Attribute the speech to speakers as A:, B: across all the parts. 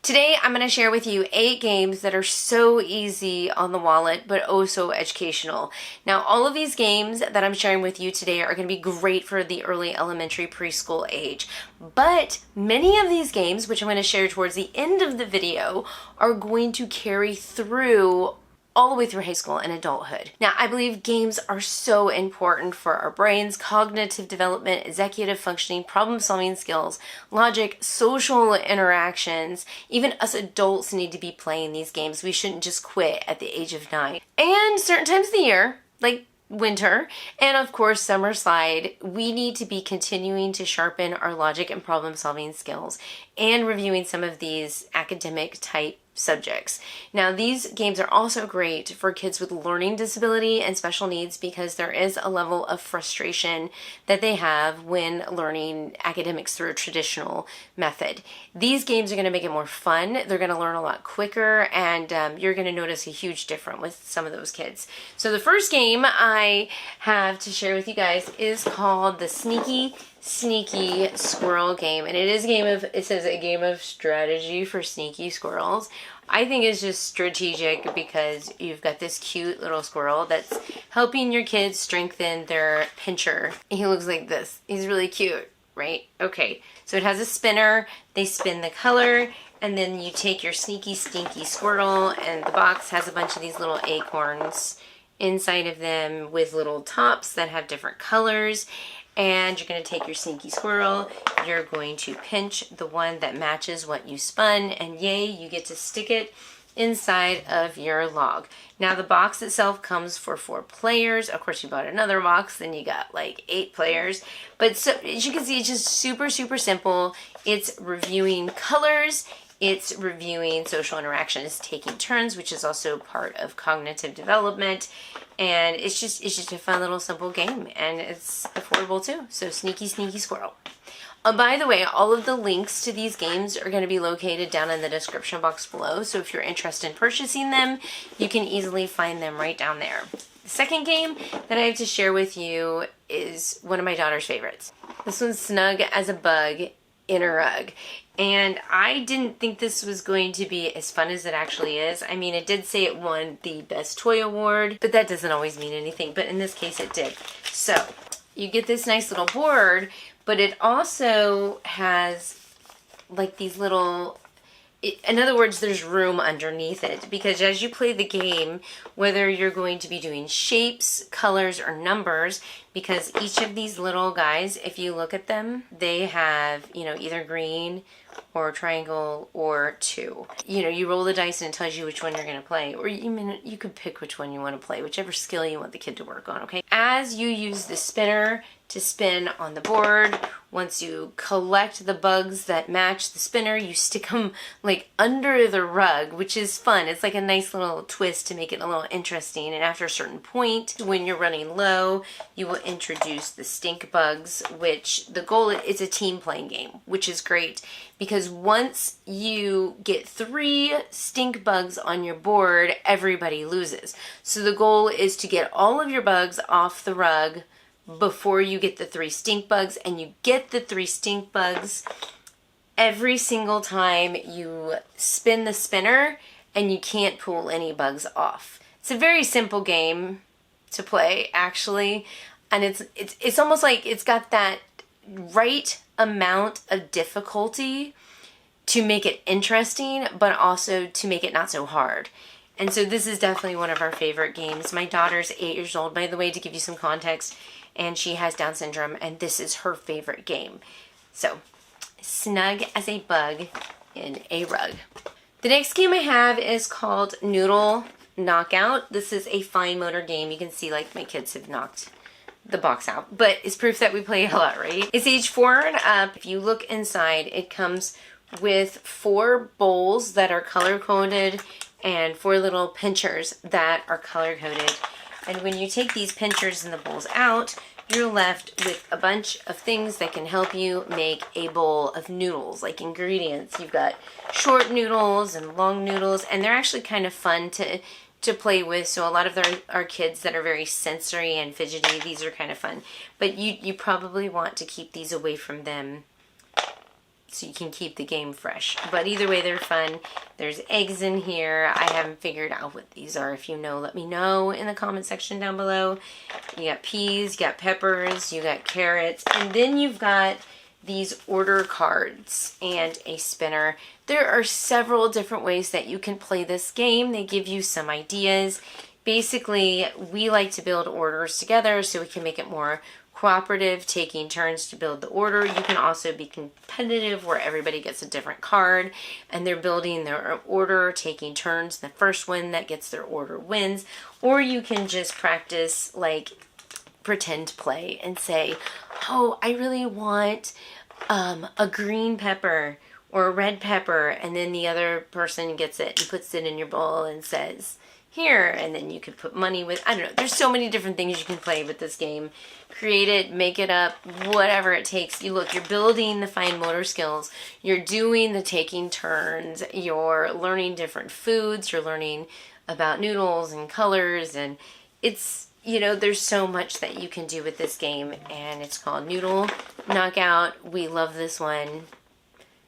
A: Today I'm going to share with you 8 games that are so easy on the wallet but oh so educational. Now all of these games that I'm sharing with you today are going to be great for the early elementary preschool age, but many of these games, which I'm going to share towards the end of the video, are going to carry through all the way through high school and adulthood. Now, I believe games are so important for our brains, cognitive development, executive functioning, problem-solving skills, logic, social interactions. Even us adults need to be playing these games. We shouldn't just quit at the age of 9. And certain times of the year, like winter, and of course summer slide, we need to be continuing to sharpen our logic and problem-solving skills and reviewing some of these academic type subjects. Now these games are also great for kids with learning disability and special needs because there is a level of frustration that they have when learning academics through a traditional method. These games are going to make it more fun. They're going to learn a lot quicker, and you're going to notice a huge difference with some of those kids. So the first game I have to share with you guys is called the Sneaky Squirrel game, and it is it says a game of strategy for sneaky squirrels. I think it's just strategic because you've got this cute little squirrel that's helping your kids strengthen their pincher. He looks like this. He's really cute, right? Okay, so it has a spinner. They spin the color, and then you take your sneaky squirrel, and the box has a bunch of these little acorns inside of them with little tops that have different colors. And you're going to take your sneaky squirrel, you're going to pinch the one that matches what you spun, and yay, you get to stick it inside of your log. Now the box itself comes for 4 players. Of course, you bought another box, then you got like 8 players. But so, as you can see, it's just super simple. It's reviewing colors. It's reviewing social interactions, taking turns, which is also part of cognitive development. And it's just a fun little simple game, and it's affordable too. So Sneaky Squirrel. By the way, all of the links to these games are going to be located down in the description box below. So if you're interested in purchasing them, you can easily find them right down there. The second game that I have to share with you is one of my daughter's favorites. This one's Snug As A Bug in a Rug. And I didn't think this was going to be as fun as it actually is. I mean, it did say it won the Best Toy Award, but that doesn't always mean anything. But in this case, it did. So you get this nice little board, but it also has like these little... in other words, there's room underneath it, because as you play the game, whether you're going to be doing shapes, colors, or numbers, because each of these little guys, if you look at them, they have, you know, either green or triangle or 2. You know, you roll the dice and it tells you which one you're going to play, or you could pick which one you want to play, whichever skill you want the kid to work on, okay? As you use the spinner to spin on the board, once you collect the bugs that match the spinner, you stick them like under the rug, which is fun. It's like a nice little twist to make it a little interesting. And after a certain point, when you're running low, you will introduce the stink bugs, which the goal is a team playing game, which is great because once you get 3 stink bugs on your board, everybody loses. So the goal is to get all of your bugs off the rug before you get the 3 stink bugs, and you get the 3 stink bugs every single time you spin the spinner, and you can't pull any bugs off. It's a very simple game to play, actually, and it's almost like it's got that right amount of difficulty to make it interesting, but also to make it not so hard. And so this is definitely one of our favorite games. My daughter's 8 years old, by the way, to give you some context, and she has Down syndrome, and this is her favorite game. So, Snug As A Bug in a Rug. The next game I have is called Noodle Knockout. This is a fine motor game. You can see, like, my kids have knocked the box out, but it's proof that we play a lot, right? It's age 4 and up. If you look inside, it comes with 4 bowls that are color-coded and 4 little pinchers that are color-coded. And when you take these pinchers and the bowls out, you're left with a bunch of things that can help you make a bowl of noodles, like ingredients. You've got short noodles and long noodles, and they're actually kind of fun to play with. So a lot of our kids that are very sensory and fidgety, these are kind of fun. But you probably want to keep these away from them so you can keep the game fresh. But either way, they're fun. There's eggs in here. I haven't figured out what these are. If you know, let me know in the comment section down below. You got peas, you got peppers, you got carrots, and then you've got these order cards and a spinner. There are several different ways that you can play this game. They give you some ideas. Basically, we like to build orders together so we can make it more cooperative, taking turns to build the order. You can also be competitive where everybody gets a different card and they're building their order, taking turns. The first one that gets their order wins. Or you can just practice like pretend play and say, oh, I really want a green pepper or a red pepper, and then the other person gets it and puts it in your bowl and says, here, and then you could put money with, I don't know, there's so many different things you can play with this game. Create it, make it up, whatever it takes. You're building the fine motor skills, you're doing the taking turns, you're learning different foods, you're learning about noodles and colors, and it's, you know, there's so much that you can do with this game, and it's called Noodle Knockout. We love this one.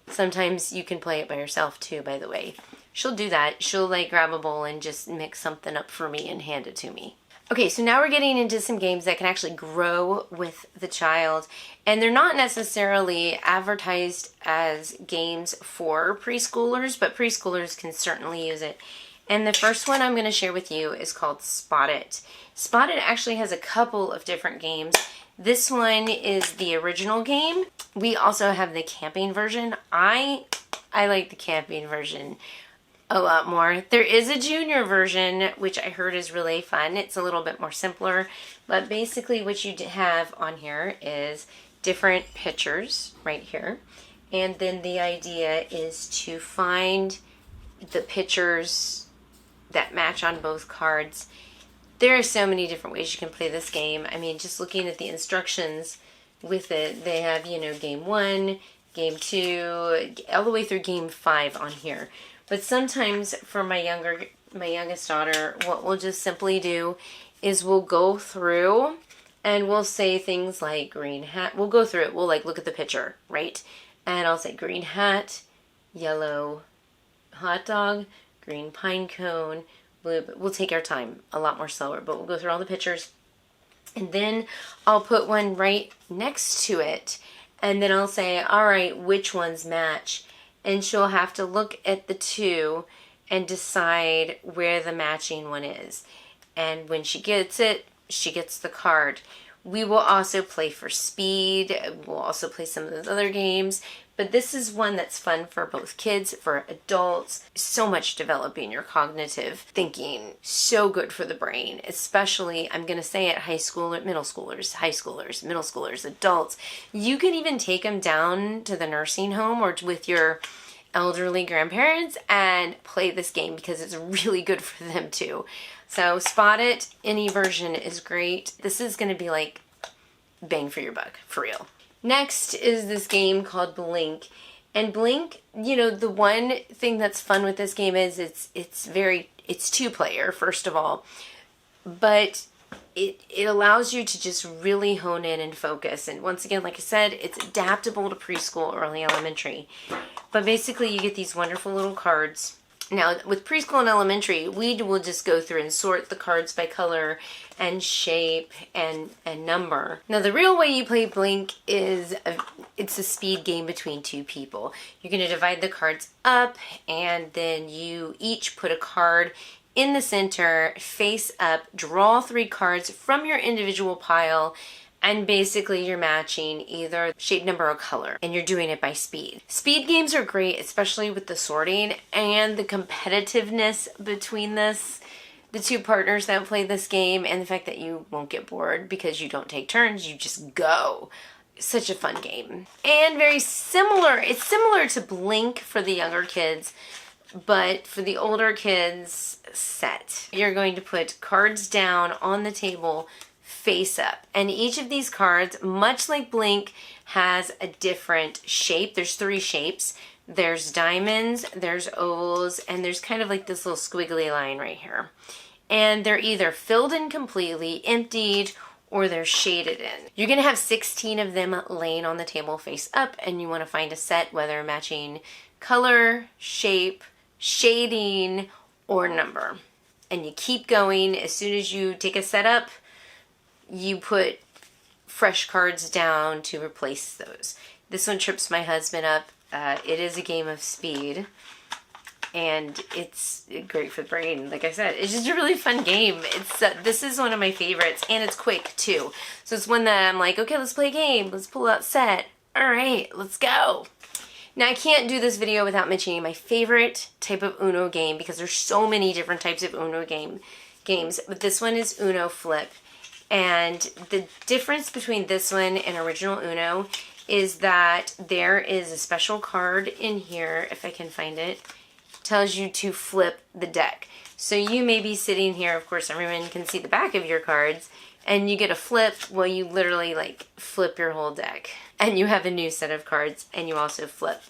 A: Sometimes you can play it by yourself too, by the way. She'll do that. She'll like grab a bowl and just mix something up for me and hand it to me. Okay, so now we're getting into some games that can actually grow with the child, and they're not necessarily advertised as games for preschoolers, but preschoolers can certainly use it. And the first one I'm going to share with you is called Spot It. Spot It actually has a couple of different games. This one is the original game. We also have the camping version. I like the camping version a lot more. There is a junior version, which I heard is really fun. It's a little bit more simpler, but basically what you have on here is different pictures right here. And then the idea is to find the pictures that match on both cards. There are so many different ways you can play this game. I mean, just looking at the instructions with it, they have, you know, game 1, game 2, all the way through game 5 on here. But sometimes for my youngest daughter, what we'll just simply do is we'll go through and we'll say things like green hat. We'll go through it. We'll like look at the picture, right? And I'll say green hat, yellow hot dog, green pine cone, blue. We'll take our time, a lot more slower, but we'll go through all the pictures. And then I'll put one right next to it. And then I'll say, all right, which ones match? And she'll have to look at the two and decide where the matching one is. And when she gets it, she gets the card. We will also play for speed. We'll also play some of those other games. But this is one that's fun for both kids, for adults. So much developing your cognitive thinking. So good for the brain, especially, I'm going to say it, middle schoolers, middle schoolers, adults. You can even take them down to the nursing home or with your elderly grandparents and play this game because it's really good for them too. So Spot It, any version is great. This is going to be like bang for your buck, for real. Next is this game called Blink. And Blink, you know, the one thing that's fun with this game is it's two-player, first of all. But it allows you to just really hone in and focus. And once again, like I said, it's adaptable to preschool, early elementary. But basically, you get these wonderful little cards. Now, with preschool and elementary, we will just go through and sort the cards by color and shape and number. Now, the real way you play Blink is it's a speed game between two people. You're going to divide the cards up, and then you each put a card in the center, face up, draw 3 cards from your individual pile, and basically you're matching either shape, number, or color, and you're doing it by speed. Speed games are great, especially with the sorting and the competitiveness between the two partners that play this game, and the fact that you won't get bored because you don't take turns, you just go. Such a fun game. And very similar, it's similar to Blink for the younger kids, but for the older kids, set. You're going to put cards down on the table face up. And each of these cards, much like Blink, has a different shape. There's 3 shapes. There's diamonds, there's ovals, and there's kind of like this little squiggly line right here. And they're either filled in completely, emptied, or they're shaded in. You're gonna have 16 of them laying on the table face up, and you wanna find a set, whether matching color, shape, shading, or number. And you keep going. As soon as you take a set up, you put fresh cards down to replace those. This one trips my husband up. It is a game of speed, and it's great for the brain. Like I said, it's just a really fun game. It's this is one of my favorites, and it's quick too. So it's one that I'm like, okay, let's play a game. Let's pull out set. All right, let's go. Now, I can't do this video without mentioning my favorite type of Uno game, because there's so many different types of Uno games, but this one is Uno Flip. And the difference between this one and original Uno is that there is a special card in here, if I can find it, tells you to flip the deck. So you may be sitting here, of course everyone can see the back of your cards, and you get a flip. Well, you literally like flip your whole deck, and you have a new set of cards, and you also flip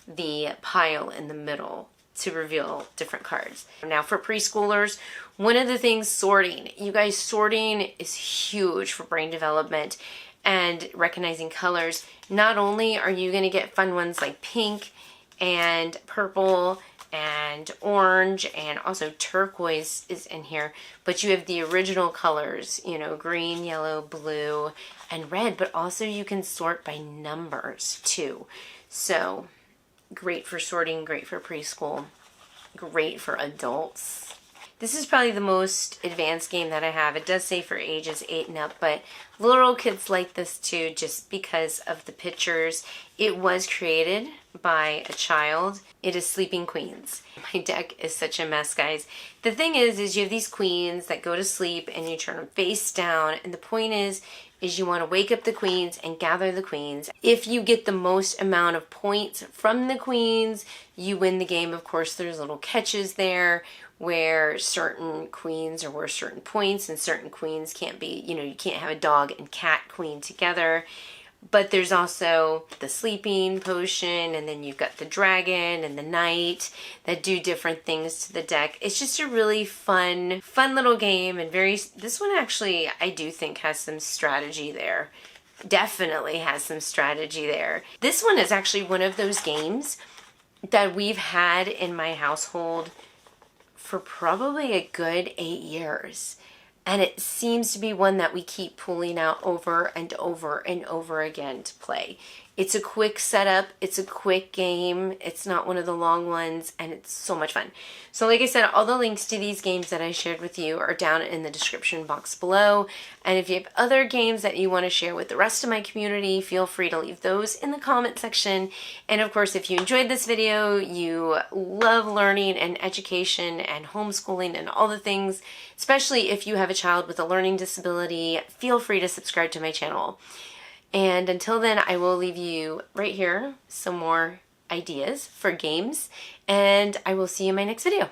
A: the pile in the middle to reveal different cards. Now for preschoolers, one of the things, sorting. You guys, sorting is huge for brain development and recognizing colors. Not only are you gonna get fun ones like pink and purple and orange, and also turquoise is in here, but you have the original colors, you know, green, yellow, blue, and red, but also you can sort by numbers too. So great for sorting, great for preschool, great for adults. This is probably the most advanced game that I have. It does say for ages 8 and up, but little kids like this too, just because of the pictures. It was created by a child. It is Sleeping Queens. My deck is such a mess, guys. The thing is you have these queens that go to sleep, and you turn them face down, and the point is you want to wake up the queens and gather the queens. If you get the most amount of points from the queens, you win the game. Of course, there's little catches there where certain queens are worth certain points, and certain queens can't be, you know, you can't have a dog and cat queen together. But there's also the sleeping potion, and then you've got the dragon and the knight that do different things to the deck. It's just a really fun little game, and this one actually I do think has some strategy there. Definitely has some strategy there. This one is actually one of those games that we've had in my household for probably a good 8 years. And it seems to be one that we keep pulling out over and over and over again to play. It's a quick setup. It's a quick game. It's not one of the long ones, and it's so much fun. So like I said, all the links to these games that I shared with you are down in the description box below. And if you have other games that you want to share with the rest of my community, feel free to leave those in the comment section. And of course, if you enjoyed this video, you love learning and education and homeschooling and all the things, especially if you have a child with a learning disability, feel free to subscribe to my channel. And until then, I will leave you right here some more ideas for games, and I will see you in my next video.